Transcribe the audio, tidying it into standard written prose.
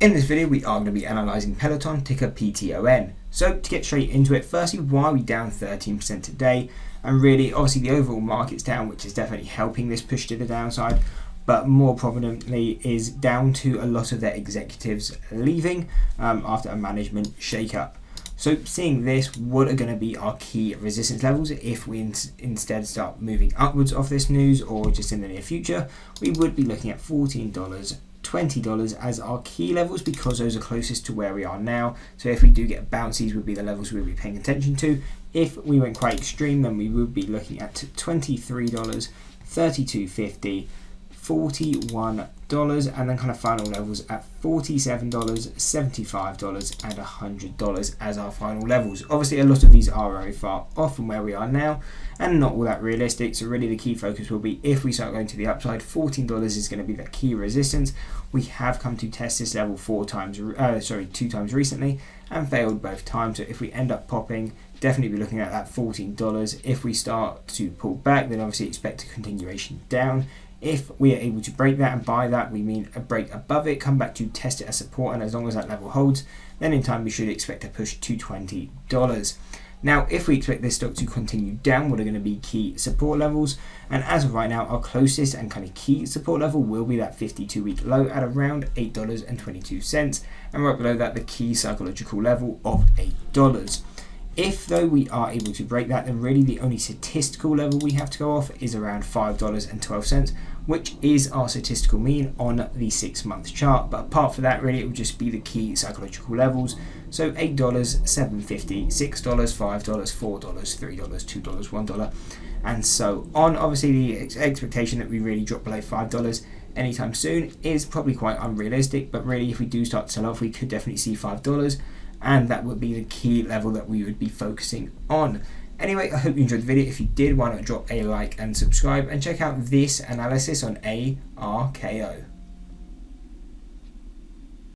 In this video, we are going to be analysing Peloton, ticker PTON. So to get straight into it, firstly, why are we down 13% today? And really, obviously the overall market's down, which is definitely helping this push to the downside, but more prominently is down to a lot of their executives leaving after a management shake-up. So seeing this, what are going to be our key resistance levels if we instead start moving upwards off this news, or just in the near future? We would be looking at $14, $20 as our key levels, because those are closest to where we are now. So if we do get bouncies, would be the levels we'll be paying attention to. If we went quite extreme, then we would be looking at $23, $32.50, $41, and then kind of final levels at $47, $75, and $100 as our final levels. Obviously, a lot of these are very far off from where we are now and not all that realistic, so really the key focus will be if we start going to the upside. $14 is going to be the key resistance. We have come to test this level two times recently and failed both times, so if we end up popping, definitely be looking at that $14. If we start to pull back, then obviously expect a continuation down. If we are able to break that, and by that we mean a break above it, come back to test it as support, and as long as that level holds, then in time we should expect a push to $20. Now, if we expect this stock to continue down, what are going to be key support levels? And as of right now, our closest and kind of key support level will be that 52-week low at around $8.22, and right below that the key psychological level of $8. If though we are able to break that, then really the only statistical level we have to go off is around $5.12, which is our statistical mean on the 6-month chart. But apart from that, really it will just be the key psychological levels. So $8, $7.50, $6, $5, $4, $3, $2, $1, and so on. Obviously the expectation that we really drop below $5 anytime soon is probably quite unrealistic, but really if we do start to sell off, we could definitely see $5. And that would be the key level that we would be focusing on. Anyway, I hope you enjoyed the video. If you did, why not drop a like and subscribe, and check out this analysis on ARKO.